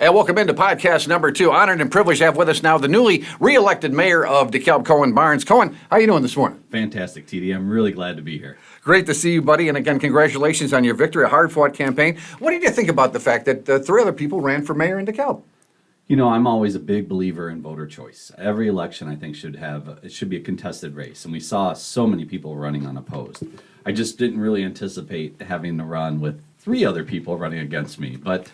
And welcome into podcast number 2. Honored and privileged to have with us now the newly reelected mayor of DeKalb, Cohen Barnes. Cohen, how are you doing this morning? Fantastic, TD. I'm really glad to be here. Great to see you, buddy. And again, congratulations on your victory, a hard-fought campaign. What did you think about the fact that 3 other people ran for mayor in DeKalb? You know, I'm always a big believer in voter choice. Every election, I think, should be a contested race. And we saw so many people running unopposed. I just didn't really anticipate having to run with 3 other people running against me, but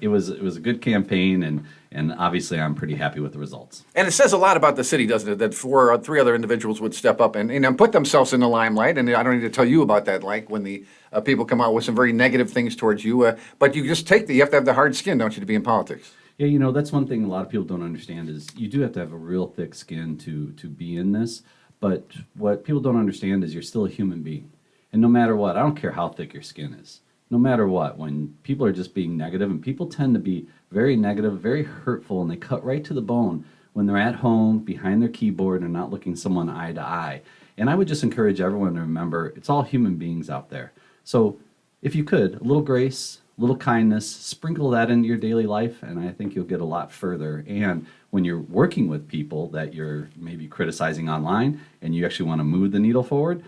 it was a good campaign, and obviously I'm pretty happy with the results. And it says a lot about the city, doesn't it, that 3 other individuals would step up and put themselves in the limelight. And I don't need to tell you about that, like when the people come out with some very negative things towards you. But you just you have to have the hard skin, don't you, to be in politics? Yeah, you know, that's one thing a lot of people don't understand is you do have to have a real thick skin to be in this. But what people don't understand is you're still a human being. And no matter what, I don't care how thick your skin is. No matter what, when people are just being negative, and people tend to be very negative, very hurtful, and they cut right to the bone when they're at home behind their keyboard and not looking someone eye to eye. And I would just encourage everyone to remember it's all human beings out there. So if you could, a little grace, a little kindness, sprinkle that into your daily life, and I think you'll get a lot further. And when you're working with people that you're maybe criticizing online and you actually want to move the needle forward,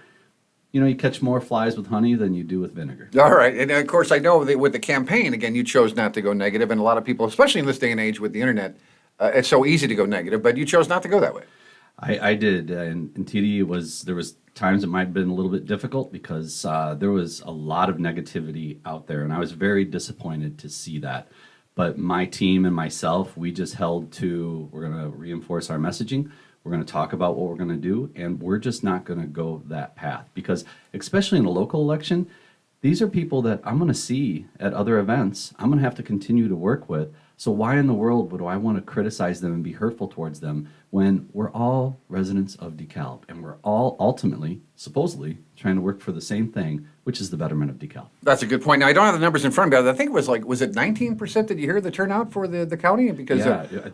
you know, you catch more flies with honey than you do with vinegar. All right. And of course, I know that with the campaign, again, you chose not to go negative. And a lot of people, especially in this day and age with the internet, it's so easy to go negative, but you chose not to go that way. I did. And TD, there was times it might have been a little bit difficult because there was a lot of negativity out there. And I was very disappointed to see that. But my team and myself, we just held to, we're going to reinforce our messaging. We're going to talk about what we're going to do, and we're just not going to go that path because, especially in a local election, these are people that I'm going to see at other events. I'm going to have to continue to work with. So why in the world would I want to criticize them and be hurtful towards them when we're all residents of DeKalb and we're all ultimately, supposedly, trying to work for the same thing, which is the betterment of DeKalb. That's a good point. Now, I don't have the numbers in front of me, but I think it was it 19%? Did you hear the turnout for the county? Because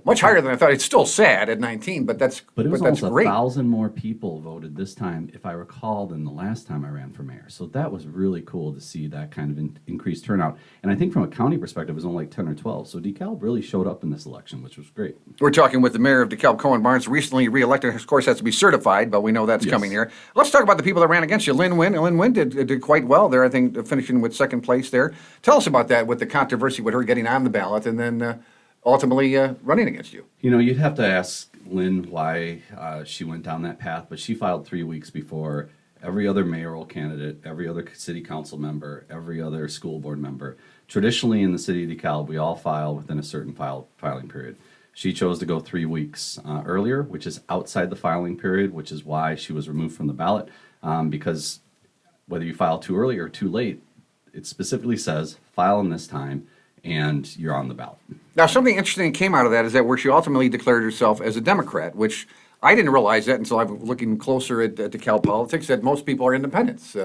much higher than I thought. It's still sad at 19, but that's But it was that's almost great. 1,000 more people voted this time, if I recall, than the last time I ran for mayor. So that was really cool to see that kind of increased turnout. And I think from a county perspective, it was only like 10 or 12. So DeKalb really showed up in this election, which was great. We're talking with the mayor of DeKalb, Cohen Barnes, recently reelected. Of course, has to be certified, but we know that's coming here. Let's talk about the people that ran against you. Lynn Wynn did quite well there, I think, finishing with second place there. Tell us about that with the controversy with her getting on the ballot and then ultimately running against you. You know, you'd have to ask Lynn why she went down that path, but she filed 3 weeks before every other mayoral candidate, every other city council member, every other school board member. Traditionally in the city of DeKalb, we all file within a certain filing period. She chose to go 3 weeks earlier, which is outside the filing period, which is why she was removed from the ballot, because whether you file too early or too late, it specifically says file in this time and you're on the ballot. Now, something interesting that came out of that is that where she ultimately declared herself as a Democrat, which I didn't realize that until I was looking closer at DeKalb politics, that most people are independents.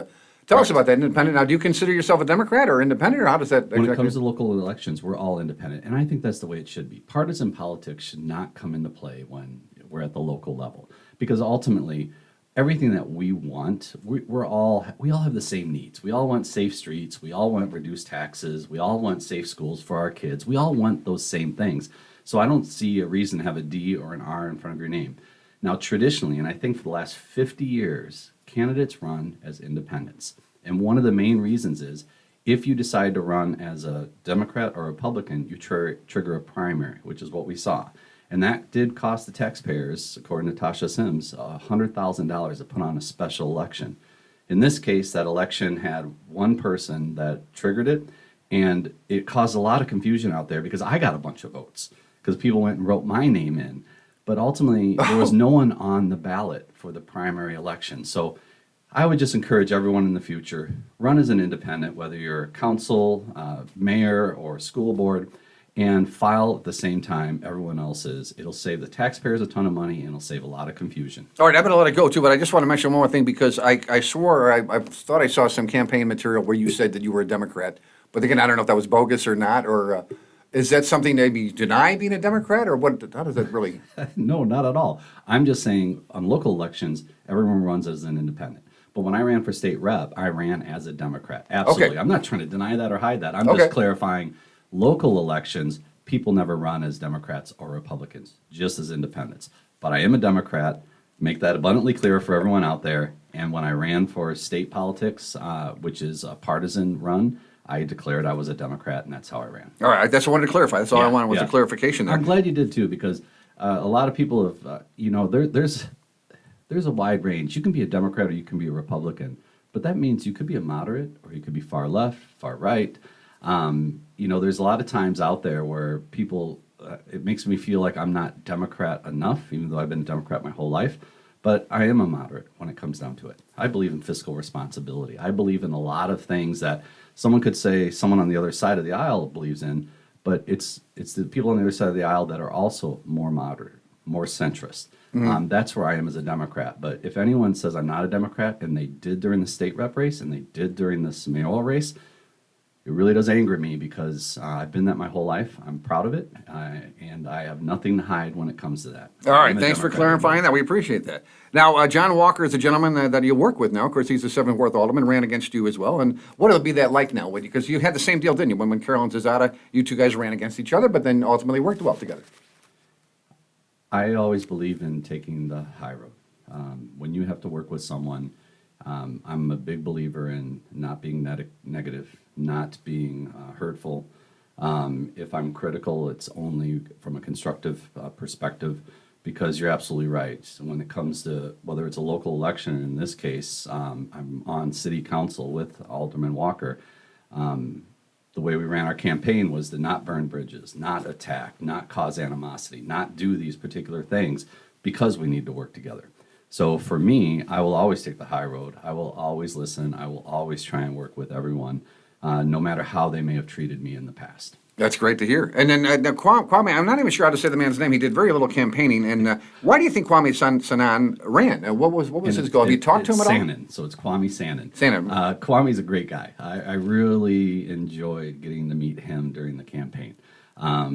Tell us about that, independent. Now, do you consider yourself a Democrat or independent, or how does that... When it comes to local elections, we're all independent, and I think that's the way it should be. Partisan politics should not come into play when we're at the local level, because ultimately, everything that we want, we all have the same needs. We all want safe streets. We all want reduced taxes. We all want safe schools for our kids. We all want those same things. So I don't see a reason to have a D or an R in front of your name. Now, traditionally, and I think for the last 50 years, candidates run as independents. And one of the main reasons is if you decide to run as a Democrat or Republican, you trigger a primary, which is what we saw. And that did cost the taxpayers, according to Tasha Sims, $100,000 to put on a special election. In this case, that election had one person that triggered it, and it caused a lot of confusion out there because I got a bunch of votes because people went and wrote my name in. But ultimately, there was no one on the ballot for the primary election. So I would just encourage everyone in the future, run as an independent, whether you're council, mayor, or school board, and file at the same time everyone else is. It'll save the taxpayers a ton of money, and it'll save a lot of confusion. All right, I'm going to let it go, too, but I just want to mention one more thing because I swore, I thought I saw some campaign material where you said that you were a Democrat. But again, I don't know if that was bogus or not, or is that something that maybe you deny being a Democrat, or what? How does that really... No, not at all. I'm just saying on local elections, everyone runs as an independent. But when I ran for state rep, I ran as a Democrat. Absolutely. Okay. I'm not trying to deny that or hide that. I'm just clarifying local elections, people never run as Democrats or Republicans, just as independents. But I am a Democrat. Make that abundantly clear for everyone out there. And when I ran for state politics, which is a partisan run, I declared I was a Democrat, and that's how I ran. All right, that's what I wanted to clarify. That's all I Yeah, wanted was yeah. a clarification there. I'm glad you did too, because a lot of people have, there's a wide range. You can be a Democrat or you can be a Republican, but that means you could be a moderate or you could be far left, far right. There's a lot of times out there where people, it makes me feel like I'm not Democrat enough, even though I've been a Democrat my whole life. But I am a moderate when it comes down to it. I believe in fiscal responsibility. I believe in a lot of things that someone could say someone on the other side of the aisle believes in, but it's the people on the other side of the aisle that are also more moderate, more centrist. That's where I am as a Democrat. But if anyone says I'm not a Democrat, and they did during the state rep race and they did during this mayoral race, it really does anger me, because I've been that my whole life. I'm proud of it, and I have nothing to hide when it comes to that. All right, I'm a thanks for Democrat. clarifying that. We appreciate that. Now, John Walker is a gentleman that you work with now. Of course, he's the 7th Ward Alderman, ran against you as well. And what will be that like now? Because you had the same deal, didn't you? When Carolyn Zazada, you two guys ran against each other, but then ultimately worked well together. I always believe in taking the high road. When you have to work with someone, I'm a big believer in not being negative, not being hurtful. If I'm critical, it's only from a constructive perspective, because you're absolutely right. So when it comes to whether it's a local election, in this case, I'm on city council with Alderman Walker. The way we ran our campaign was to not burn bridges, not attack, not cause animosity, not do these particular things, because we need to work together. So for me, I will always take the high road. I will always listen. I will always try and work with everyone, no matter how they may have treated me in the past. That's great to hear. And then Kwame, I'm not even sure how to say the man's name. He did very little campaiigning. And why do you think Kwame Sanan ran? What was his goal? Have you talked to him at all? Sanan, so it's Kwame Sanan. Sanan. Kwame's a great guy. I really enjoyed getting to meet him during the campaign.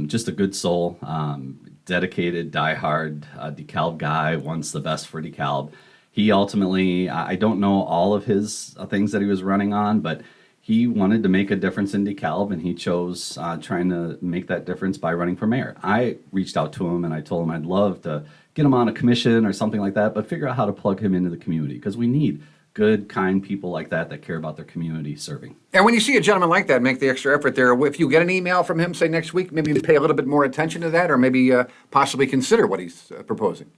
Just a good soul, dedicated, diehard DeKalb guy, wants the best for DeKalb. He ultimately, I don't know all of his things that he was running on, but he wanted to make a difference in DeKalb, and he chose trying to make that difference by running for mayor. I reached out to him and I told him I'd love to get him on a commission or something like that, but figure out how to plug him into the community, because we need good, kind people like that care about their community serving. And when you see a gentleman like that make the extra effort there, if you get an email from him, say next week, maybe you pay a little bit more attention to that, or maybe possibly consider what he's proposing.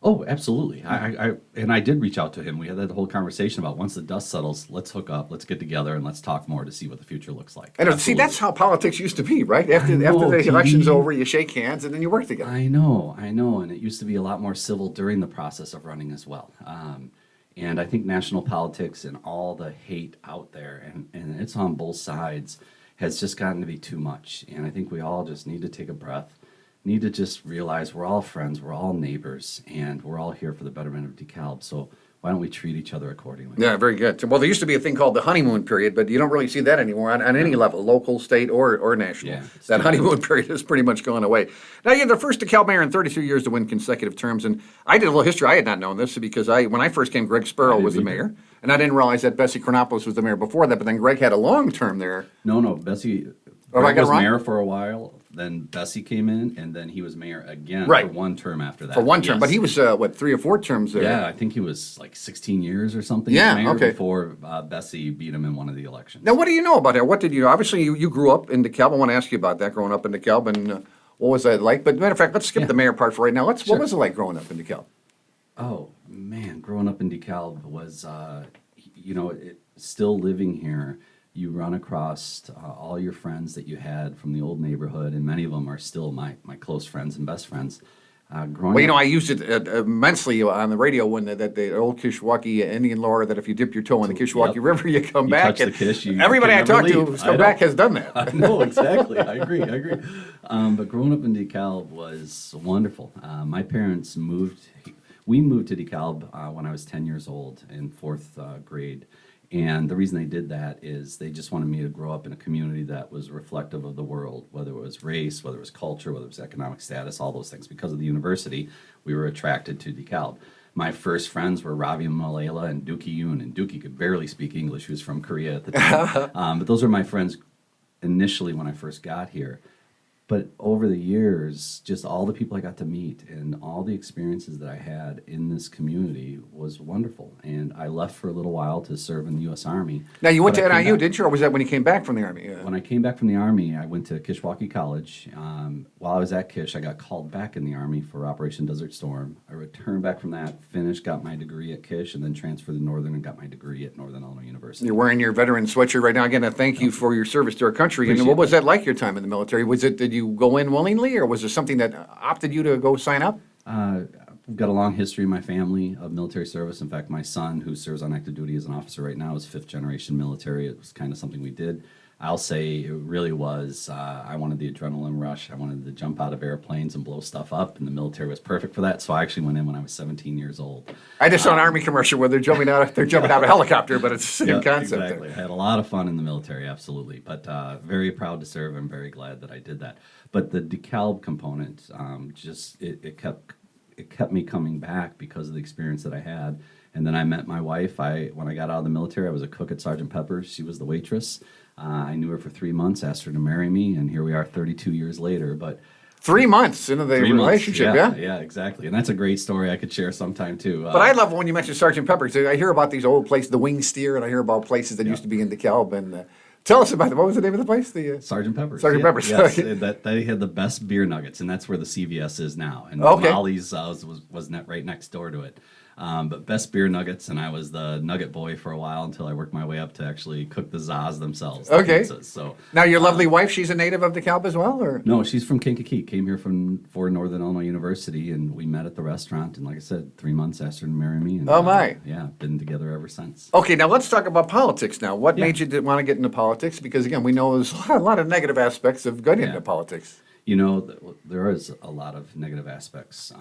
Oh, absolutely. I did reach out to him. We had that whole conversation about, once the dust settles, let's hook up, let's get together, and let's talk more to see what the future looks like. And see, Absolutely. that's how politics used to be, right? After the election's over, you shake hands and then you work together. I know, and it used to be a lot more civil during the process of running as well. And I think national politics and all the hate out there, and it's on both sides, has just gotten to be too much. And I think we all just need to take a breath, need to just realize we're all friends, we're all neighbors, and we're all here for the betterment of DeKalb. So why don't we treat each other accordingly? Yeah, very good. Well, there used to be a thing called the honeymoon period, but you don't really see that anymore on any level, local, state, or national. Yeah, that honeymoon period has pretty much gone away. Now, you're the first DeKalb mayor in 33 years to win consecutive terms, and I did a little history. I had not known this because when I first came, Greg Sparrow was the mayor, and I didn't realize that Bessie Chronopoulos was the mayor before that, but then Greg had a long term there. No, Bessie Greg was mayor for a while. Then Bessie came in, and then he was mayor again for one term after that. For one term, yes. but he was, 3 or 4 terms there? Yeah, I think he was like 16 years or something Yeah, mayor okay. before Bessie beat him in one of the elections. Now, what do you know about that? What did you, obviously you grew up in DeKalb. I want to ask you about that, growing up in DeKalb, and what was that like? But matter of fact, let's skip the mayor part for right now. What was it like growing up in DeKalb? Oh, man, growing up in DeKalb was, still living here, you run across all your friends that you had from the old neighborhood, and many of them are still my close friends and best friends. Growing up, I used it immensely on the radio when the old Kishwaukee Indian lore that if you dip your toe in the Kishwaukee River, you come back. touch the Kish, you everybody I can never talked to leave. who's come back has done that. No, exactly. I agree. But growing up in DeKalb was wonderful. My parents we moved to DeKalb when I was 10 years old in 4th grade. And the reason they did that is they just wanted me to grow up in a community that was reflective of the world, whether it was race, whether it was culture, whether it was economic status, all those things. Because of the university, we were attracted to DeKalb. My first friends were Ravi Malela and Dookie Yoon, and Dookie could barely speak English. He was from Korea at the time. But those were my friends initially when I first got here. But over the years, just all the people I got to meet and all the experiences that I had in this community was wonderful. And I left for a little while to serve in the U.S. Army. Now, you went but to I came NIU, back. didn't you, or was that when you came back from the Army? When I came back from the Army, I went to Kishwaukee College. While I was at Kish, I got called back in the Army for Operation Desert Storm. I returned back from that, finished, got my degree at Kish, and then transferred to Northern and got my degree at Northern Illinois University. You're wearing your veteran sweatshirt right now. Again, I thank you for your service to our country. And Appreciate what was that. that like, your time in the military? Did you go in willingly, or was there something that opted you to go sign up? We've got a long history in my family of military service. In fact, my son, who serves on active duty as an officer right now, is fifth generation military. It was kind of something we did. I'll say it really was, I wanted the adrenaline rush. I wanted to jump out of airplanes and blow stuff up, and the military was perfect for that. So I actually went in when I was 17 years old. I just saw an Army commercial where they're jumping out of a helicopter, but it's the same concept. Exactly. I had a lot of fun in the military, absolutely. But very proud to serve. I'm very glad that I did that. But the DeKalb component, it kept me coming back because of the experience that I had. And then I met my wife. When I got out of the military, I was a cook at Sergeant Pepper's. She was the waitress. I knew her for 3 months, asked her to marry me, and here we are 32 years later. But 3 months into the 3 months, relationship, yeah? Yeah, exactly. And that's a great story I could share sometime too. But I love when you mention Sergeant Pepper's. I hear about these old places, the Wing Steer, and I hear about places that used to be in DeKalb. And tell us about it. What was the name of the place? Sergeant Pepper's. Sergeant Pepper's. Yes, that they had the best beer nuggets, and that's where the CVS is now. And Okay. Molly's was right next door to it. But best beer nuggets, and I was the nugget boy for a while until I worked my way up to actually cook the Zaz themselves. the Okay. pizzas. So Now, your lovely wife, she's a native of DeKalb as well, or? no, she's from Kankakee. Came here for Northern Illinois University, and we met at the restaurant. And like I said, 3 months asked her to marry me. And, Oh, my. Yeah, been together ever since. Okay, now let's talk about politics now. What Yeah. made you want to get into politics? Because, again, we know there's a lot of negative aspects of getting into politics. You know, there is a lot of negative aspects.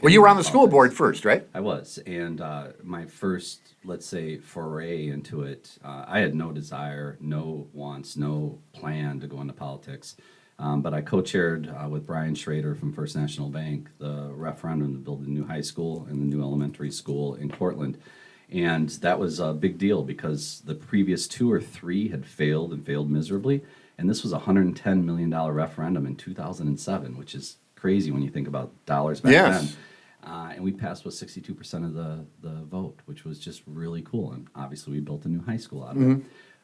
Well, you were on the school politics. board first, right? I was, and my first, let's say, foray into it, I had no desire, no wants, no plan to go into politics. But I co-chaired with Brian Schrader from First National Bank the referendum to build a new high school and the new elementary school in Cortland. And that was a big deal because the previous 2 or 3 had failed and failed miserably. And this was a $110 million referendum in 2007, which is crazy when you think about dollars back Yes. then. And we passed with 62% of the vote, which was just really cool. And obviously, we built a new high school out of it.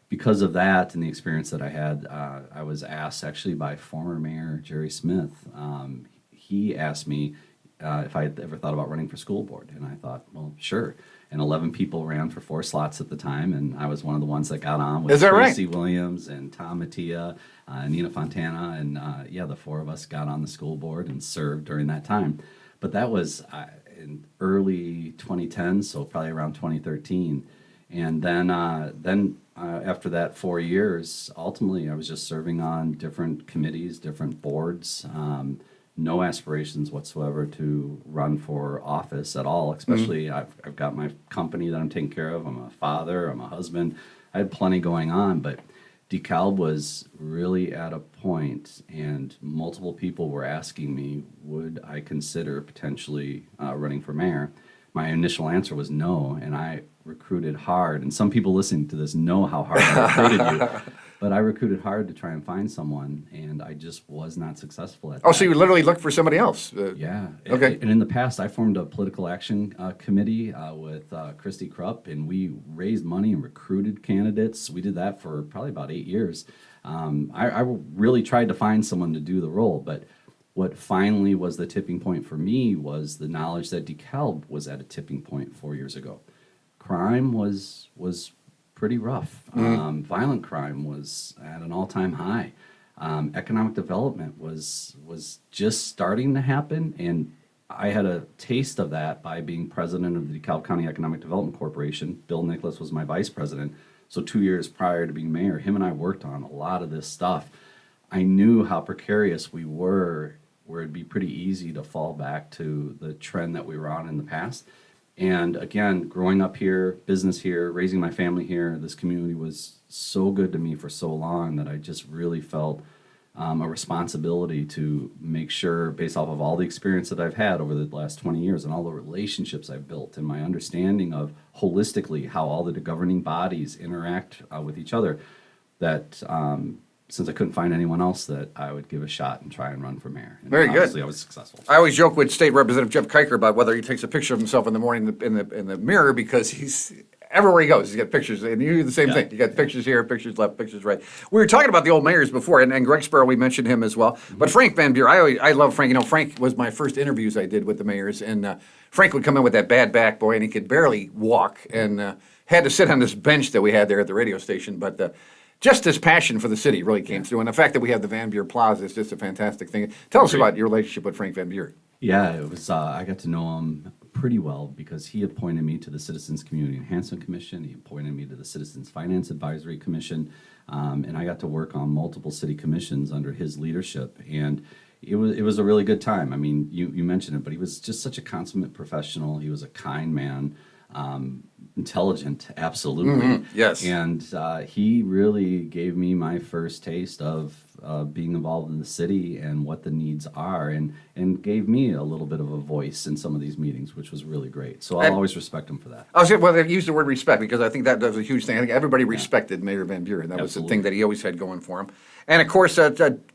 Because of that and the experience that I had, I was asked actually by former Mayor Jerry Smith. He asked me if I had ever thought about running for school board. And I thought, well, sure. And 11 people ran for 4 slots at the time, and I was one of the ones that got on with Is that right? Tracy Williams and Tom Mattia, Nina Fontana, and the 4 of us got on the school board and served during that time. But that was in early 2010, so probably around 2013. And then after that 4 years, ultimately I was just serving on different committees, different boards. No aspirations whatsoever to run for office at all, especially I've got my company that I'm taking care of. I'm a father, I'm a husband. I had plenty going on, but DeKalb was really at a point, and multiple people were asking me, would I consider potentially running for mayor? My initial answer was no, and I recruited hard. And some people listening to this know how hard I recruited you. But I recruited hard to try and find someone, and I just was not successful at that. Oh, so you literally looked for somebody else? Yeah. Okay. And in the past, I formed a political action committee with Christy Krupp, and we raised money and recruited candidates. We did that for probably about 8 years. I really tried to find someone to do the role, but what finally was the tipping point for me was the knowledge that DeKalb was at a tipping point 4 years ago. Crime was pretty rough. Violent crime was at an all-time high. Economic development was just starting to happen, and I had a taste of that by being president of the DeKalb County Economic Development Corporation. Bill Nicholas was my vice president. So 2 years prior to being mayor, him and I worked on a lot of this stuff. I knew how precarious we were, where it'd be pretty easy to fall back to the trend that we were on in the past. And again, growing up here, business here, raising my family here, this community was so good to me for so long that I just really felt a responsibility to make sure, based off of all the experience that I've had over the last 20 years and all the relationships I've built and my understanding of holistically how all the governing bodies interact with each other, that since I couldn't find anyone else, that I would give a shot and try and run for mayor. And Very good. obviously I was successful. I always joke with State Representative Jeff Kiker about whether he takes a picture of himself in the morning in the mirror, because he's everywhere he goes, he's got pictures, and you do the same thing. You got pictures here, pictures left, pictures right. We were talking about the old mayors before, and Greg Sparrow, we mentioned him as well. But Frank Van Buren, I love Frank. You know, Frank was my first interviews I did with the mayors, and Frank would come in with that bad back, boy, and he could barely walk, and had to sit on this bench that we had there at the radio station. But just this passion for the city really came through, and the fact that we have the Van Buren Plaza is just a fantastic thing. Tell us about your relationship with Frank Van Buren. Yeah, it was. I got to know him pretty well because he appointed me to the Citizens Community Enhancement Commission. He appointed me to the Citizens Finance Advisory Commission, and I got to work on multiple city commissions under his leadership. And it was a really good time. I mean, you mentioned it, but he was just such a consummate professional. He was a kind man. Intelligent, absolutely. Yes. And he really gave me my first taste of being involved in the city and what the needs are, and gave me a little bit of a voice in some of these meetings, which was really great. So I'll always respect him for that. I was well, they used the word respect because I think that was a huge thing. I think everybody respected Mayor Van Buren. That was the thing that he always had going for him. And of course,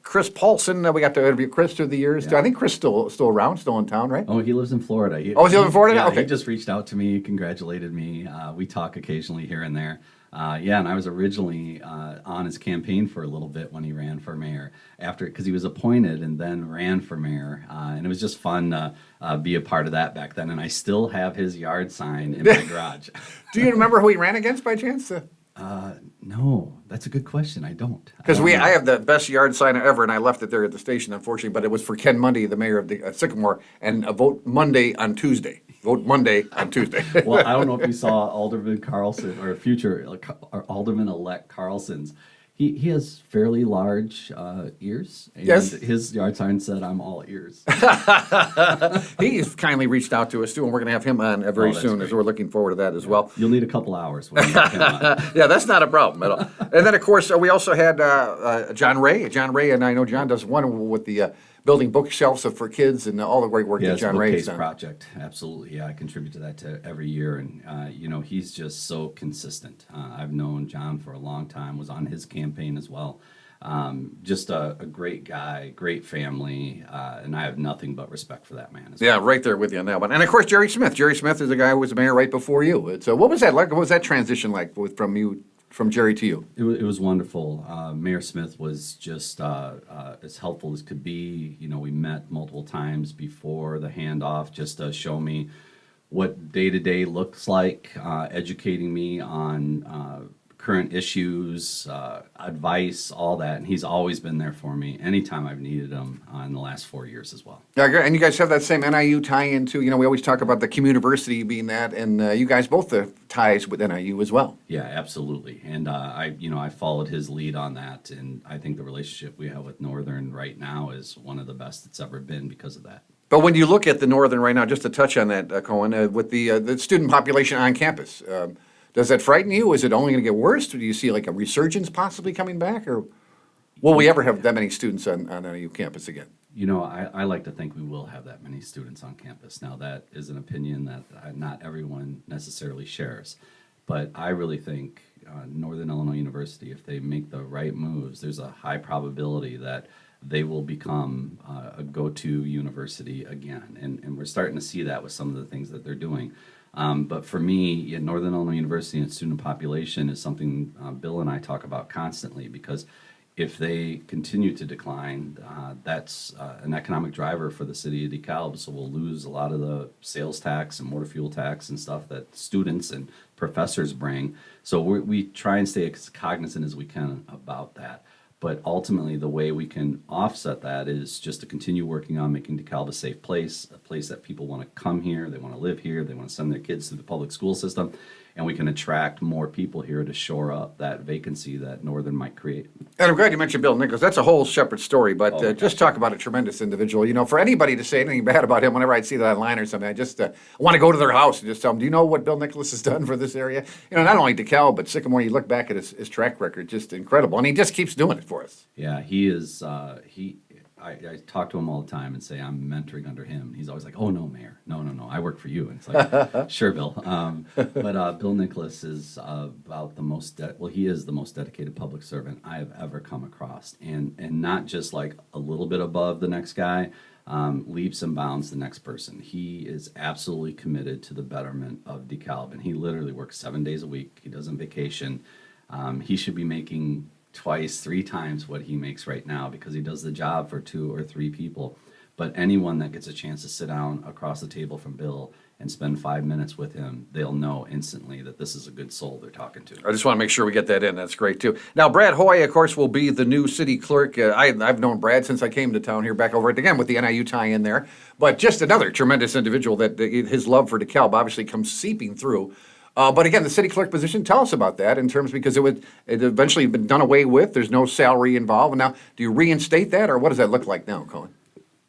Chris Paulson, we got to interview Chris through the years. I think Chris still around, still in town, right? Oh, he lives in Florida. He lives in Florida? Yeah, Okay. He just reached out to me, congratulated me. We talk occasionally here and there. And I was originally on his campaign for a little bit when he ran for mayor, because he was appointed and then ran for mayor. And it was just fun to be a part of that back then. And I still have his yard sign in my garage. Do you remember who he ran against by chance? No, that's a good question. I don't. Because I have the best yard sign ever, and I left it there at the station, unfortunately. But it was for Ken Mundy, the mayor of the Sycamore, and vote Monday on Tuesday. Vote Monday on Tuesday. Well, I don't know if you saw Alderman Carlson or future Alderman-elect Carlson's. He has fairly large ears. And yes. His yard sign said, "I'm all ears." He's kindly reached out to us, too, and we're going to have him on very soon, great. as we're looking forward to that as well. You'll need a couple hours when you get him on. Yeah, that's not a problem at all. And then, of course, we also had John Ray. John Ray, and I know John does one with the building bookshelves for kids and all the great work that John Ray's done. Project, absolutely. Yeah, I contribute to that every year, and he's just so consistent. I've known John for a long time. Was on his campaign as well. Just a great guy, great family, and I have nothing but respect for that man. Yeah, right there with you on that one. And of course, Jerry Smith. Jerry Smith is the guy who was mayor right before you. So what was that like? What was that transition like from Jerry to you? It was wonderful. Mayor Smith was just as helpful as could be. We met multiple times before the handoff just to show me what day-to-day looks like, educating me on current issues, advice, all that. And he's always been there for me anytime I've needed him in the last 4 years as well. Yeah, and you guys have that same NIU tie-in too. We always talk about the community being that, and you guys both have ties with NIU as well. Yeah, absolutely. And I followed his lead on that, and I think the relationship we have with Northern right now is one of the best it's ever been because of that. But when you look at the Northern right now, just to touch on that, Cohen, with the student population on campus, does that frighten you? Is it only going to get worse? Do you see like a resurgence possibly coming back, or will we ever have that many students on NIU campus again? I like to think we will have that many students on campus. Now, that is an opinion that not everyone necessarily shares. But I really think Northern Illinois University, if they make the right moves, there's a high probability that they will become a go-to university again. And we're starting to see that with some of the things that they're doing. But for me, Northern Illinois University and student population is something Bill and I talk about constantly, because if they continue to decline, that's an economic driver for the city of DeKalb. So we'll lose a lot of the sales tax and motor fuel tax and stuff that students and professors bring. So we try and stay as cognizant as we can about that. But ultimately, the way we can offset that is just to continue working on making DeKalb a safe place, a place that people want to come here, they want to live here, they want to send their kids through the public school system, and we can attract more people here to shore up that vacancy that Northern might create. And I'm glad you mentioned Bill Nichols. That's a whole separate story, but just talk about a tremendous individual. For anybody to say anything bad about him, whenever I see that online or something, I just want to go to their house and just tell them, do you know what Bill Nichols has done for this area? Not only DeKalb, but Sycamore, you look back at his track record, just incredible. And he just keeps doing it for us. Yeah, he is, I talk to him all the time and say I'm mentoring under him. He's always like, "Oh no, Mayor, no, I work for you." And it's like, "Sure, Bill." But Bill Nicholas is about the most he is the most dedicated public servant I have ever come across, and not just like a little bit above the next guy, leaps and bounds the next person. He is absolutely committed to the betterment of DeKalb, and he literally works 7 days a week. He doesn't vacation. He should be making twice, 3 times what he makes right now because he does the job for 2 or 3 people. But anyone that gets a chance to sit down across the table from Bill and spend 5 minutes with him, they'll know instantly that this is a good soul they're talking to. I just want to make sure we get that in. That's great, too. Now, Brad Hoy, of course, will be the new city clerk. I've known Brad since I came to town here back over it again with the NIU tie-in there. But just another tremendous individual that his love for DeKalb obviously comes seeping through. But again, the city clerk position, tell us about that in terms, because it eventually been done away with. There's no salary involved. And now, do you reinstate that, or what does that look like now, Cohen?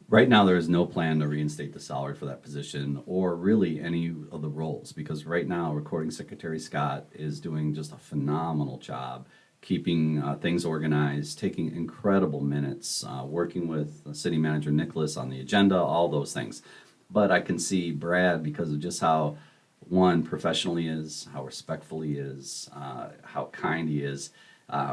Right now, there is no plan to reinstate the salary for that position or really any of the roles, because right now, Recording Secretary Scott is doing just a phenomenal job keeping things organized, taking incredible minutes, working with City Manager Nicholas on the agenda, all those things. But I can see Brad, because of just how, one, professional he is, how respectful he is, how kind he is,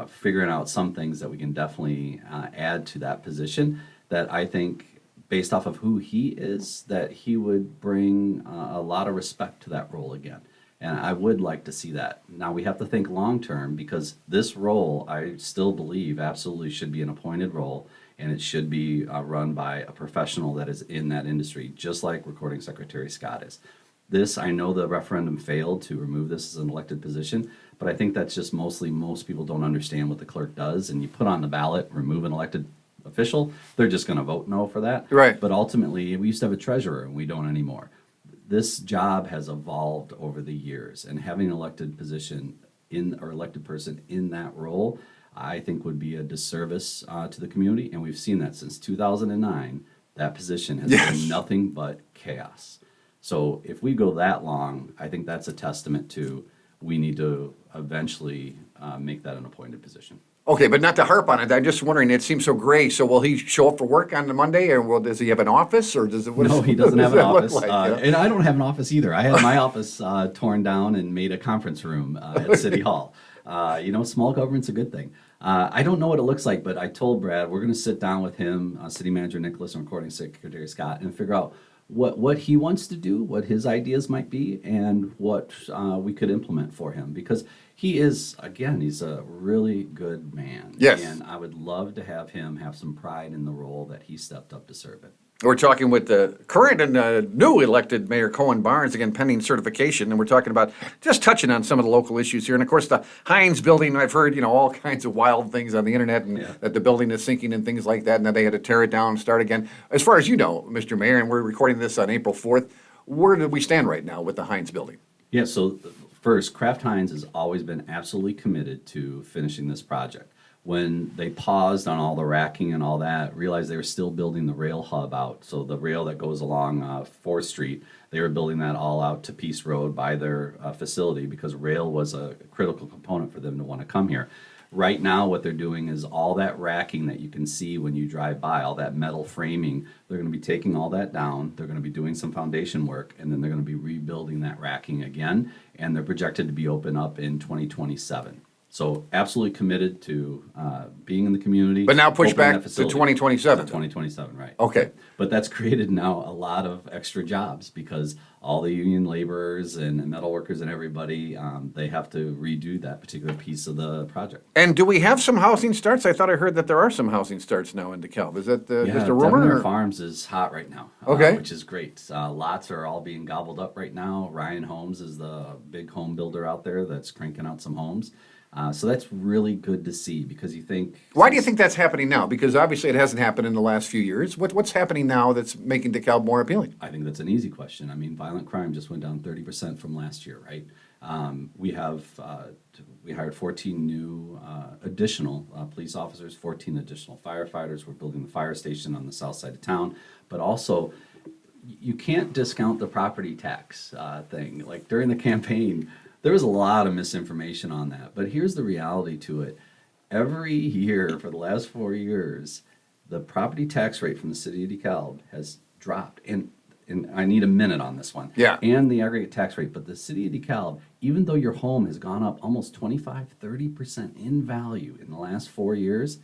figuring out some things that we can definitely add to that position that I think, based off of who he is, that he would bring a lot of respect to that role again. And I would like to see that. Now, we have to think long-term, because this role, I still believe, absolutely should be an appointed role, and it should be run by a professional that is in that industry, just like Recording Secretary Scott is. This, I know the referendum failed to remove this as an elected position, but I think that's just mostly most people don't understand what the clerk does, and you put on the ballot, remove an elected official, they're just going to vote no for that. Right. But ultimately, we used to have a treasurer, and we don't anymore. This job has evolved over the years, and having an elected position or elected person in that role, I think would be a disservice to the community, and we've seen that since 2009. That position has been nothing but chaos. So if we go that long, I think that's a testament to we need to eventually make that an appointed position. Okay, but not to harp on it, I'm just wondering, it seems so gray. So will he show up for work on the Monday, or does he have an office, or does it? No, he doesn't have an office. Like, And I don't have an office either. I had my office torn down and made a conference room at City Hall. Small government's a good thing. I don't know what it looks like, but I told Brad we're going to sit down with him, City Manager Nicholas, and Recording Secretary Scott, and figure out what he wants to do, what his ideas might be, and what we could implement for him. Because he is, again, he's a really good man. Yes. And I would love to have him have some pride in the role that he stepped up to serve it. We're talking with the current and new elected Mayor Cohen Barnes, again, pending certification, and we're talking about just touching on some of the local issues here. And of course, the Heinz building, I've heard, all kinds of wild things on the internet, and that the building is sinking and things like that, and that they had to tear it down and start again. As far as you know, Mr. Mayor, and we're recording this on April 4th, where do we stand right now with the Heinz building? Yeah, so first, Kraft Heinz has always been absolutely committed to finishing this project. When they paused on all the racking and all that, realized they were still building the rail hub out. So the rail that goes along 4th Street, they were building that all out to Peace Road by their facility, because rail was a critical component for them to want to come here. Right now, what they're doing is all that racking that you can see when you drive by, all that metal framing, they're going to be taking all that down. They're going to be doing some foundation work, and then they're going to be rebuilding that racking again. And they're projected to be open up in 2027. So absolutely committed to being in the community. But now push opening back that to facility. 2027. 2027, right. Okay. But that's created now a lot of extra jobs, because all the union laborers and metal workers and everybody, they have to redo that particular piece of the project. And do we have some housing starts? I thought I heard that there are some housing starts now in DeKalb. Is that just a rumor? Devonshire or? Farms is hot right now, Okay. which is great. Lots are all being gobbled up right now. Ryan Homes is the big home builder out there that's cranking out some homes. So that's really good to see, because you think... Why do you think that's happening now? Because obviously it hasn't happened in the last few years. What's happening now that's making DeKalb more appealing? I think that's an easy question. I mean, violent crime just went down 30% from last year, right? We hired 14 new additional police officers, 14 additional firefighters. We're building the fire station on the south side of town. But also, you can't discount the property tax thing. Like during the campaign, there was a lot of misinformation on that. But here's the reality to it. Every year for the last 4 years, the property tax rate from the city of DeKalb has dropped. And I need a minute on this one. Yeah. And the aggregate tax rate. But the city of DeKalb, even though your home has gone up almost 25-30% in value in the last 4 years,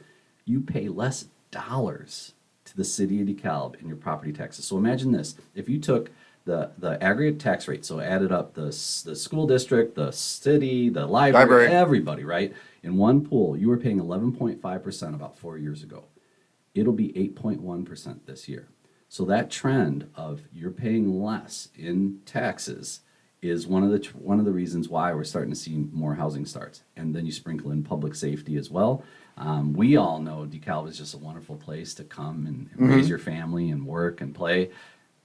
you pay less dollars to the city of DeKalb in your property taxes. So imagine this. If you took the aggregate tax rate, so added up the school district, the city, the library, everybody, right? In one pool, you were paying 11.5% about 4 years ago. It'll be 8.1% this year. So that trend of you're paying less in taxes is one of the reasons why we're starting to see more housing starts. And then you sprinkle in public safety as well. We all know DeKalb is just a wonderful place to come and raise your family and work and play.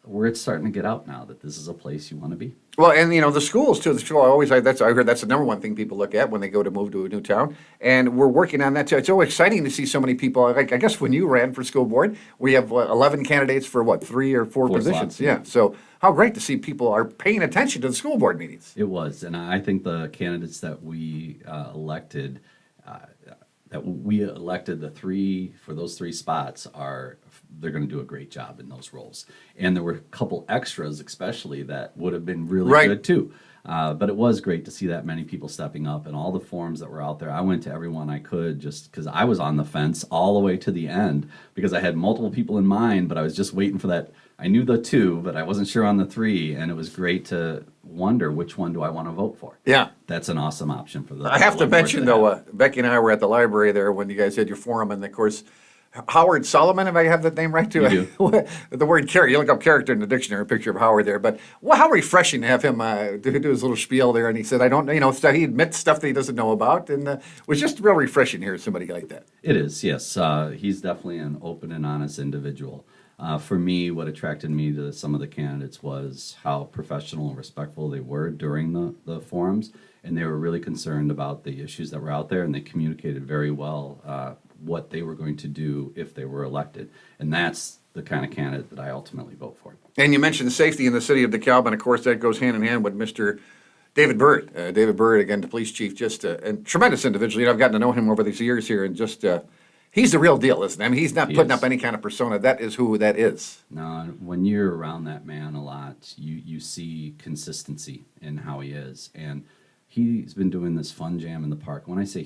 Word's starting to get out now that this is a place you want to be. Well, and the schools too. The school I heard that's the number one thing people look at when they go to move to a new town, and we're working on that too. It's so exciting to see so many people. Like I guess when you ran for school board, we have 11 candidates for 3 or 4 positions. Slots, yeah. So how great to see people are paying attention to the school board meetings. It was, and I think the candidates that we elected. The three for those 3 spots they're going to do a great job in those roles. And there were a couple extras, especially that would have been really good too. But it was great to see that many people stepping up and all the forums that were out there. I went to everyone I could just because I was on the fence all the way to the end because I had multiple people in mind, but I was just waiting for that. I knew the 2, but I wasn't sure on the 3, and it was great to wonder which one do I want to vote for. Yeah. That's an awesome option for the. I have to mention though, Becky and I were at the library there when you guys had your forum, and of course, Howard Solomon, if I have that name right too. You do. The word character, you look up character in the dictionary, a picture of Howard there. But how refreshing to have him do his little spiel there. And he said, he admits stuff that he doesn't know about. And it was just real refreshing to hear somebody like that. It is, yes. He's definitely an open and honest individual. For me, what attracted me to some of the candidates was how professional and respectful they were during the forums. And they were really concerned about the issues that were out there, and they communicated very well what they were going to do if they were elected. And that's the kind of candidate that I ultimately vote for. And you mentioned safety in the city of DeKalb, and of course that goes hand in hand with Mr. David Byrd. David Byrd, again, the police chief, just a tremendous individual. I've gotten to know him over these years here, and just he's the real deal, isn't he? I mean, he's not putting up any kind of persona. That is who that is. No, when you're around that man a lot, you see consistency in how he is. And he's been doing this fun jam in the park. When I say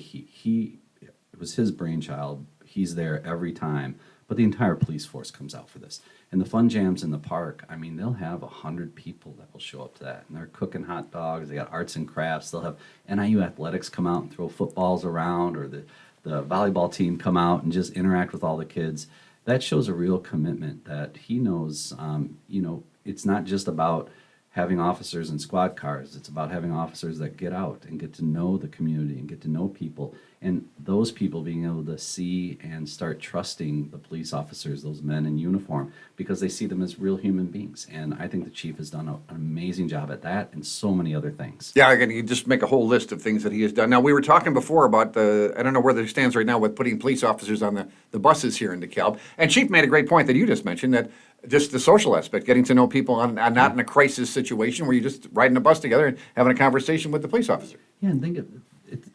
it was his brainchild. He's there every time, but the entire police force comes out for this. And the fun jams in the park, I mean, they'll have 100 people that will show up to that, and they're cooking hot dogs. They got arts and crafts. They'll have NIU athletics come out and throw footballs around, or the volleyball team come out and just interact with all the kids. That shows a real commitment that he knows. It's not just about having officers in squad cars. It's about having officers that get out and get to know the community and get to know people. And those people being able to see and start trusting the police officers, those men in uniform, because they see them as real human beings. And I think the chief has done an amazing job at that and so many other things. Yeah, again, you just make a whole list of things that he has done. Now, we were talking before about I don't know where it stands right now with putting police officers on the buses here in DeKalb. And Chief made a great point that you just mentioned, that just the social aspect, getting to know people not in a crisis situation where you're just riding a bus together and having a conversation with the police officer. Yeah, and think of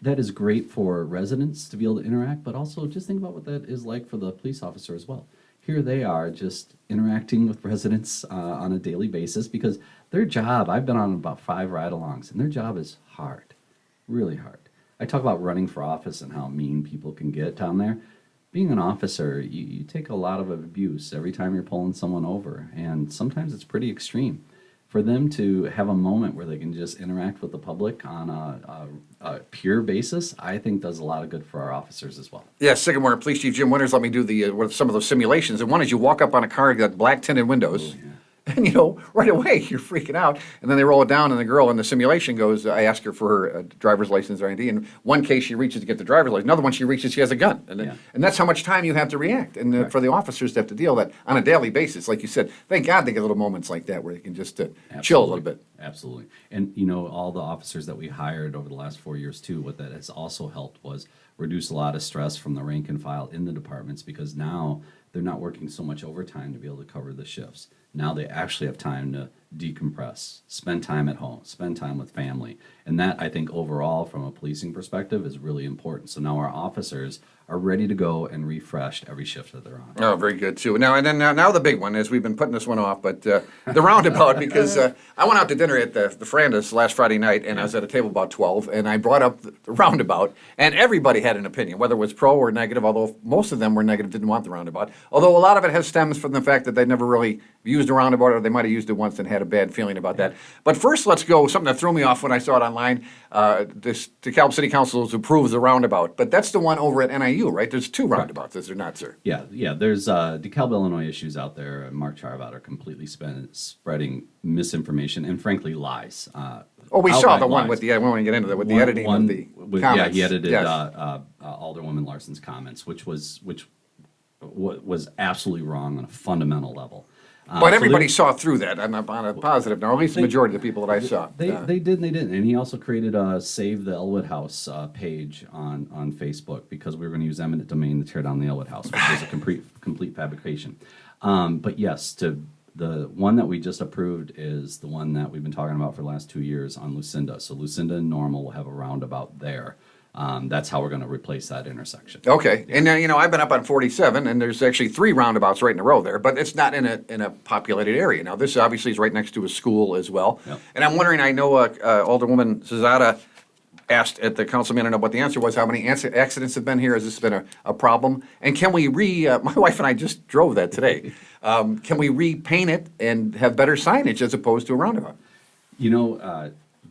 that is great for residents to be able to interact, but also just think about what that is like for the police officer as well. Here they are just interacting with residents on a daily basis because their job, I've been on about 5 ride-alongs, and their job is hard, really hard. I talk about running for office and how mean people can get down there. Being an officer, you take a lot of abuse every time you're pulling someone over, and sometimes it's pretty extreme. For them to have a moment where they can just interact with the public on a pure basis, I think does a lot of good for our officers as well. Yeah, Sycamore Police Chief Jim Winters let me do some of those simulations. And one is you walk up on a car, got black tinted windows. Oh, yeah. And, right away, you're freaking out. And then they roll it down, and the girl in the simulation goes, I ask her for her driver's license or ID. In one case, she reaches to get the driver's license. Another one, she reaches, she has a gun. And that's how much time you have to react. And for the officers to have to deal with that on a daily basis, like you said, thank God they get little moments like that where they can just chill a little bit. Absolutely. And, all the officers that we hired over the last 4 years, too, what that has also helped was reduce a lot of stress from the rank and file in the departments, because now they're not working so much overtime to be able to cover the shifts. Now they actually have time to decompress, spend time at home, spend time with family. And that, I think, overall, from a policing perspective, is really important. So now our officers are ready to go and refreshed every shift that they're on. Oh, very good too. Now the big one is we've been putting this one off, but the roundabout, because I went out to dinner at the Frandas last Friday night, and I was at a table about 12, and I brought up the roundabout, and everybody had an opinion, whether it was pro or negative. Although most of them were negative, didn't want the roundabout. Although a lot of it has stems from the fact that they never really used a roundabout, or they might have used it once and had a bad feeling about that. But first, let's go something that threw me off when I saw it online. This DeKalb City Council approves the roundabout, but that's the one over at NIU, right? There's two roundabouts, is there not, sir? Yeah. There's DeKalb, Illinois issues out there. Mark Charvat are completely spreading misinformation and, frankly, lies. Oh, we saw outright the one lies. with the, I want to get into that, with the editing of the comments. Yeah, he edited Yes. Alderwoman Larson's comments, which was absolutely wrong on a fundamental level. But so everybody there- saw through that on a positive note, at least the majority of the people that I saw. They did and they didn't. And he also created a Save the Elwood House page on Facebook, because we were going to use eminent domain to tear down the Elwood House, which was a complete fabrication. But yes, the one that we just approved is the one that we've been talking about for the last 2 years on Lucinda. So Lucinda and Normal will have a roundabout there. That's how we're going to replace that intersection. Okay, and I've been up on 47, and there's actually 3 roundabouts right in a row there, but it's not in a populated area. Now, this obviously is right next to a school as well. Yep. And I'm wondering, I know Alderwoman Zazada asked at the council meeting what the answer was, how many accidents have been here? Has this been a problem? And can we my wife and I just drove that today. Can we repaint it and have better signage as opposed to a roundabout?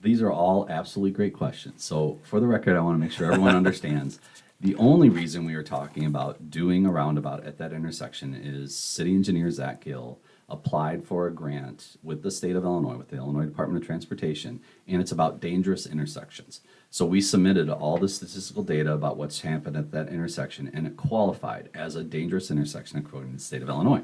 These are all absolutely great questions. So for the record, I want to make sure everyone understands. The only reason we are talking about doing a roundabout at that intersection is City Engineer Zach Gill applied for a grant with the state of Illinois, with the Illinois Department of Transportation, and it's about dangerous intersections. So we submitted all the statistical data about what's happened at that intersection, and it qualified as a dangerous intersection according to the state of Illinois.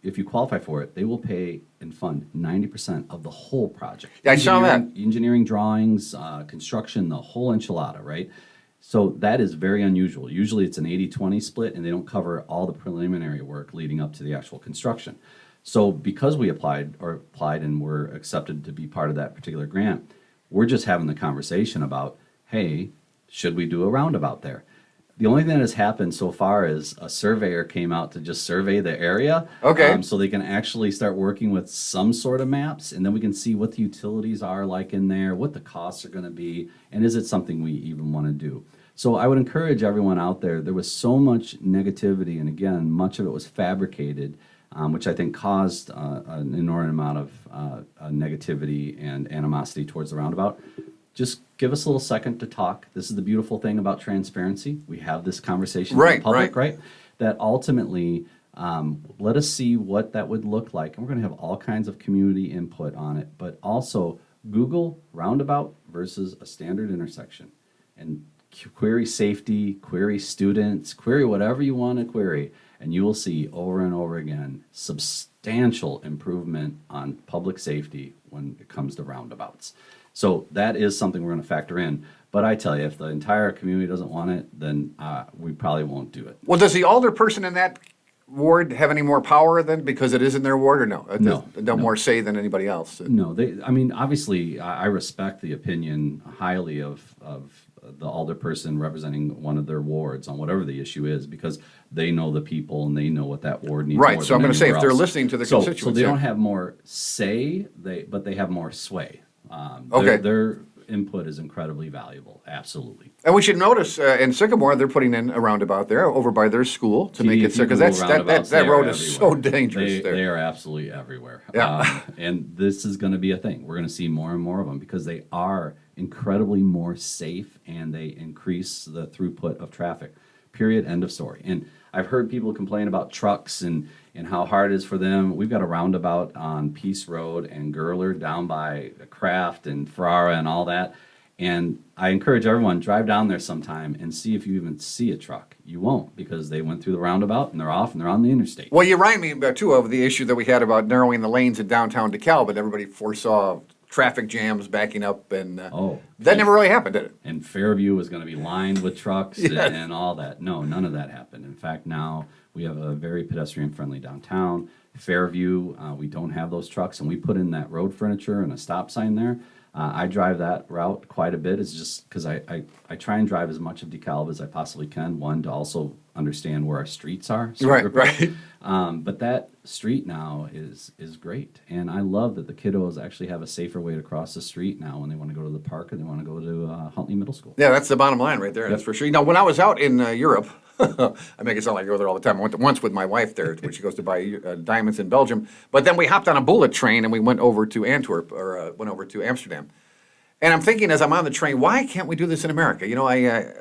If you qualify for it, they will pay and fund 90% of the whole project. Yeah, I saw that. Engineering drawings, construction, the whole enchilada, right? So that is very unusual. Usually it's an 80-20 split, and they don't cover all the preliminary work leading up to the actual construction. So because we applied and were accepted to be part of that particular grant, we're just having the conversation about, hey, should we do a roundabout there? The only thing that has happened so far is a surveyor came out to just survey the area. Okay. So they can actually start working with some sort of maps, and then we can see what the utilities are like in there, what the costs are going to be, and is it something we even want to do. So I would encourage everyone out there. There was so much negativity, and again, much of it was fabricated, which I think caused an inordinate amount of negativity and animosity towards the roundabout. Just give us a little second to talk. This is the beautiful thing about transparency. We have this conversation in public, right? That ultimately, let us see what that would look like. And we're going to have all kinds of community input on it. But also, Google roundabout versus a standard intersection. And query safety, query students, query whatever you want to query. And you will see over and over again substantial improvement on public safety when it comes to roundabouts. So that is something we're going to factor in. But I tell you, if the entire community doesn't want it, then we probably won't do it. Well, does the alder person in that ward have any more power then, because it is in their ward, or no? No more say than anybody else? No, obviously, I respect the opinion highly of the alderperson representing one of their wards on whatever the issue is, because they know the people and they know what that ward needs. Right, more so I'm than going to say, if anywhere they're else. listening to the So constituents. they yeah. don't have more say, but they have more sway. Okay. Their input is incredibly valuable, absolutely. And we should notice in Sycamore, they're putting in a roundabout there over by their school to make it, because that road is so dangerous there. They are absolutely everywhere. Yeah. And this is going to be a thing. We're going to see more and more of them because they are incredibly more safe and they increase the throughput of traffic. Period. End of story. And I've heard people complain about trucks and how hard it is for them. We've got a roundabout on Peace Road and Gurler down by Kraft and Ferrara and all that. And I encourage everyone, drive down there sometime and see if you even see a truck. You won't, because they went through the roundabout and they're off and they're on the interstate. Well, you remind me, too, of the issue that we had about narrowing the lanes in downtown DeKalb, but everybody foresaw traffic jams backing up, and that never really happened, did it? And Fairview was going to be lined with trucks Yes. and all that. No, none of that happened. In fact, now We have a very pedestrian-friendly downtown. Fairview, we don't have those trucks, and we put in that road furniture and a stop sign there. I drive that route quite a bit. It's just because I try and drive as much of DeKalb as I possibly can. One, to also understand where our streets are. Right, right. But that street now is great, and I love that the kiddos actually have a safer way to cross the street now when they want to go to the park or they want to go to Huntley Middle School. Yeah, that's the bottom line right there. That's for sure. You know, when I was out in Europe, I make it sound like I go there all the time. I went once with my wife there, when she goes to buy diamonds in Belgium. But then we hopped on a bullet train and we went over to Antwerp, or went over to Amsterdam. And I'm thinking as I'm on the train, why can't we do this in America? You know,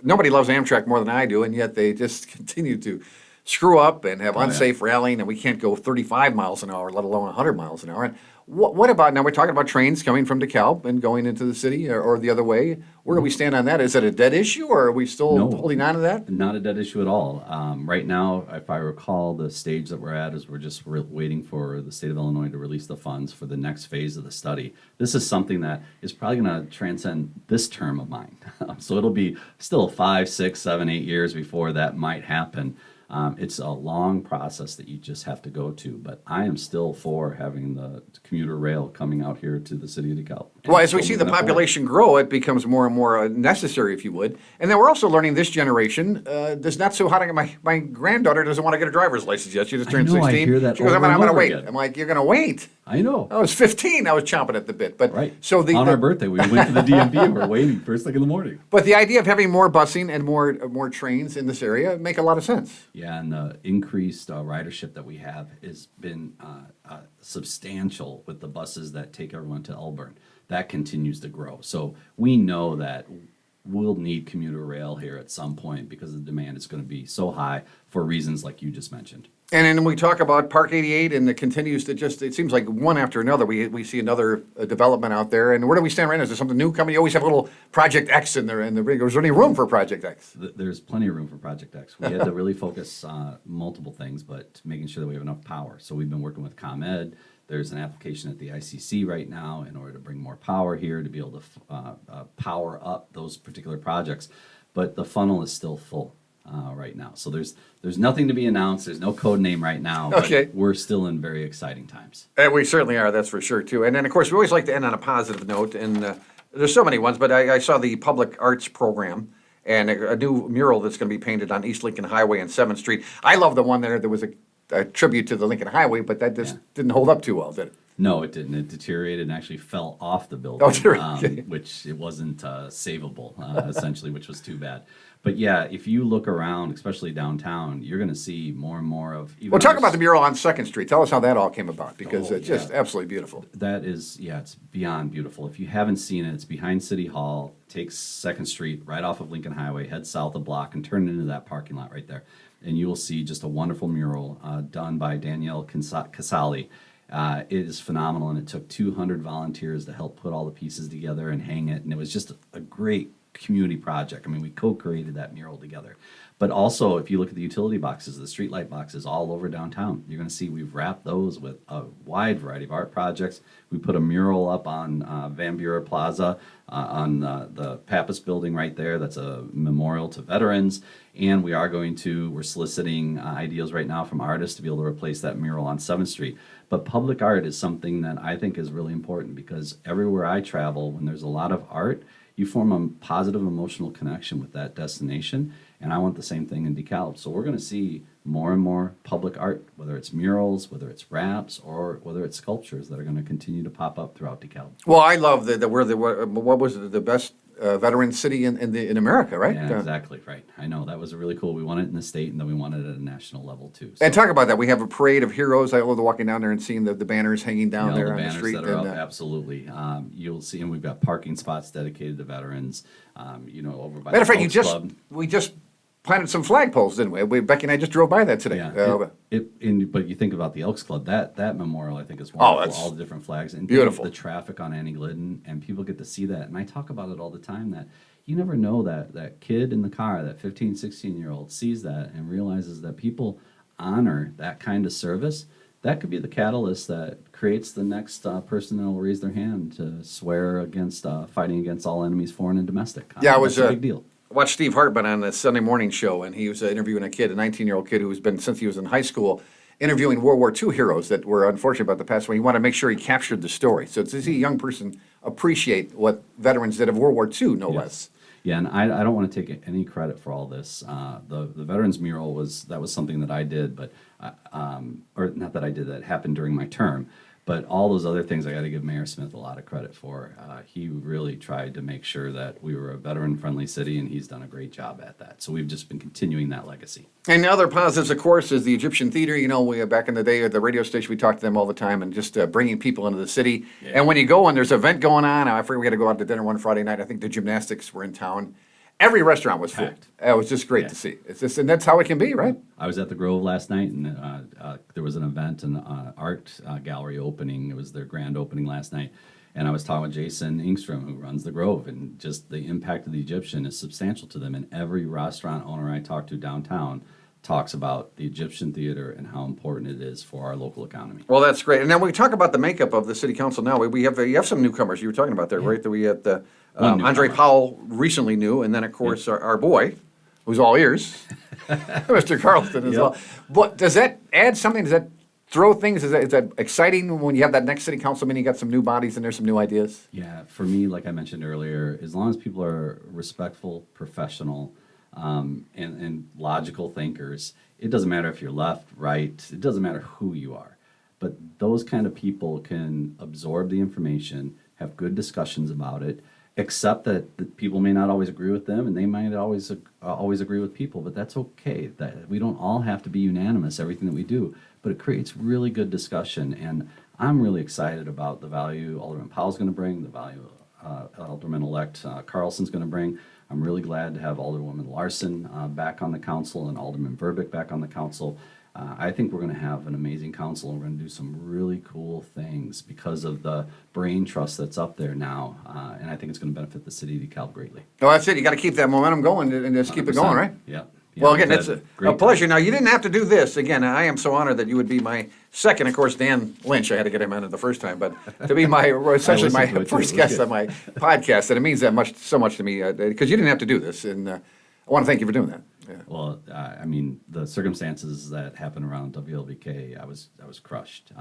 nobody loves Amtrak more than I do, and yet they just continue to screw up and have unsafe rallying, and we can't go 35 miles an hour, let alone 100 miles an hour. And what about, now we're talking about trains coming from DeKalb and going into the city or the other way. Where do we stand on that? Is it a dead issue, or are we still holding on to that? Not a dead issue at all. Right now, if I recall, the stage that we're at is we're just waiting for the state of Illinois to release the funds for the next phase of the study. This is something that is probably going to transcend this term of mine. So it'll be still 5, 6, 7, 8 years before that might happen. It's a long process that you just have to go to, but I am still for having the commuter rail coming out here to the city of DeKalb. Well, as we see the population grow, it becomes more and more necessary, if you would. And then we're also learning this generation does not so hot. My granddaughter doesn't want to get a driver's license yet. She just turned 16. I hear that she goes, I'm over and going to over wait. again. I'm like, you're going to wait. I know. I was 15. I was chomping at the bit. But Right. So on our birthday, we went to the DMV and we're waiting first thing in the morning. But the idea of having more busing and more trains in this area make a lot of sense. Yeah, and the increased ridership that we have has been substantial with the buses that take everyone to Elburn. That continues to grow. So we know that we'll need commuter rail here at some point because the demand is going to be so high for reasons like you just mentioned. And then we talk about Park 88, and it continues to just, it seems like one after another, we see another development out there. And where do we stand right now? Is there something new coming? You always have a little Project X in there. Is there any room for Project X? There's plenty of room for Project X. We had to really focus on multiple things, but making sure that we have enough power. So we've been working with ComEd. There's an application at the ICC right now in order to bring more power here to be able to power up those particular projects. But the funnel is still full right now. So there's nothing to be announced. There's no code name right now. Okay. But we're still in very exciting times. And we certainly are, that's for sure, too. And then, of course, we always like to end on a positive note. And there's so many ones, but I saw the public arts program and a new mural that's going to be painted on East Lincoln Highway and 7th Street. I love the one there. There was a tribute to the Lincoln Highway, but that just didn't hold up too well, did it? No, it didn't. It deteriorated and actually fell off the building, which it wasn't savable, essentially, which was too bad. But yeah, if you look around, especially downtown, you're going to see more and more of. Well, talk about the mural on 2nd Street. Tell us how that all came about, because it's just absolutely beautiful. That is, it's beyond beautiful. If you haven't seen it, it's behind City Hall, takes 2nd Street right off of Lincoln Highway, head south a block, and turn into that parking lot right there. And you will see just a wonderful mural done by Danielle Casali. It is phenomenal, and it took 200 volunteers to help put all the pieces together and hang it, and it was just a great community project. I mean, we co-created that mural together. But also, if you look at the utility boxes, the streetlight boxes all over downtown, you're going to see we've wrapped those with a wide variety of art projects. We put a mural up on Van Buren Plaza, on the Pappas building right there. That's a memorial to veterans. And we're soliciting ideas right now from artists to be able to replace that mural on 7th Street. But public art is something that I think is really important, because everywhere I travel, when there's a lot of art, you form a positive emotional connection with that destination. And I want the same thing in DeKalb. So we're going to see more and more public art, whether it's murals, whether it's wraps, or whether it's sculptures that are going to continue to pop up throughout DeKalb. Well, I love what was the best veteran city in America, right? Yeah, exactly, right. I know, that was really cool. We won it in the state, and then we won it at a national level, too. So. And talk about that. We have a parade of heroes. I love walking down there and seeing the banners hanging down there on the street. That are up, absolutely. You'll see, and we've got parking spots dedicated to veterans, over by Matter of fact, the Oaks Club. we just planted some flagpoles, didn't we? Becky and I just drove by that today. Yeah, but you think about the Elks Club, that memorial, I think, is wonderful. All the different flags. And beautiful. The traffic on Annie Glidden, and people get to see that. And I talk about it all the time, that you never know that kid in the car, that 15, 16-year-old, sees that and realizes that people honor that kind of service. That could be the catalyst that creates the next person that will raise their hand to swear against fighting against all enemies, foreign and domestic. Yeah, it was a big deal. I watched Steve Hartman on the Sunday morning show, and he was interviewing a kid, a 19-year-old kid who's been, since he was in high school, interviewing World War II heroes that were unfortunate about the past. He wanted to make sure he captured the story. So to see a young person appreciate what veterans did of World War II, no less. Yeah, and I don't want to take any credit for all this. The Veterans Mural was something that I did, but or not that I did, that happened during my term. But all those other things, I got to give Mayor Smith a lot of credit for. He really tried to make sure that we were a veteran-friendly city, and he's done a great job at that. So we've just been continuing that legacy. And the other positives, of course, is the Egyptian Theater. You know, we back in the day at the radio station, we talked to them all the time, and just bringing people into the city. Yeah. And when you go and there's an event going on, I forget we had to go out to dinner one Friday night. I think the gymnastics were in town. Every restaurant was full. It was just great to see. It's just, and that's how it can be, right? I was at the Grove last night, and there was an event, an art gallery opening. It was their grand opening last night. And I was talking with Jason Ingstrom, who runs the Grove, and just the impact of the Egyptian is substantial to them. And every restaurant owner I talk to downtown talks about the Egyptian Theater and how important it is for our local economy. Well, that's great. And then we talk about the makeup of the city council now. We have you have some newcomers you were talking about there, right? That we had the Andre Powell, recently new, and then of course our boy, who's all ears, Mr. Carlson as well. But does that add something? Does that throw things? Is that exciting when you have that next city council meeting? You got some new bodies and there's some new ideas. Yeah, for me, like I mentioned earlier, as long as people are respectful, professional, and logical thinkers, it doesn't matter if you're left, right, it doesn't matter who you are. But those kind of people can absorb the information, have good discussions about it, accept that people may not always agree with them, and they might always agree with people, but that's okay. That we don't all have to be unanimous, everything that we do, but it creates really good discussion, and I'm really excited about the value Alderman Powell's going to bring, the value Alderman-elect Carlson's going to bring. I'm really glad to have Alderwoman Larson back on the council and Alderman Verbeek back on the council. I think we're going to have an amazing council, and we're going to do some really cool things because of the brain trust that's up there now, and I think it's going to benefit the city of DeKalb greatly. Well, that's it. You got to keep that momentum going and just keep it going, right? Yep. Well, again, it's a pleasure. Now, you didn't have to do this. Again, I am so honored that you would be my second. Of course, Dan Lynch, I had to get him on it the first time, but to be essentially my first guest on my podcast, and it means so much to me because you didn't have to do this, and I want to thank you for doing that. Yeah. Well, I mean, the circumstances that happened around WLBK, I was crushed.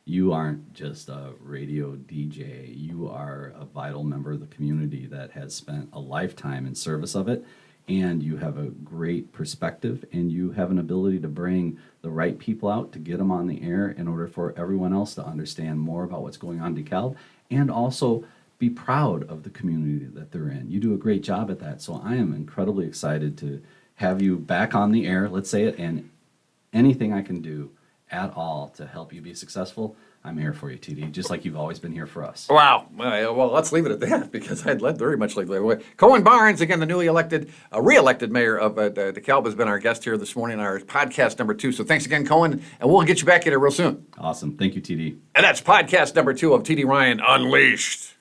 You aren't just a radio DJ. You are a vital member of the community that has spent a lifetime in service of it. And you have a great perspective, and you have an ability to bring the right people out to get them on the air in order for everyone else to understand more about what's going on in DeKalb, and also be proud of the community that they're in. You do a great job at that, so I am incredibly excited to have you back on the air, let's say it, and anything I can do at all to help you be successful, I'm here for you, TD, just like you've always been here for us. Wow. Well, let's leave it at that because I'd very much like to leave it away. Cohen Barnes, again, the newly elected, reelected mayor of DeKalb, has been our guest here this morning, our podcast number 2. So thanks again, Cohen, and we'll get you back here real soon. Awesome. Thank you, TD. And that's podcast number 2 of TD Ryan Unleashed.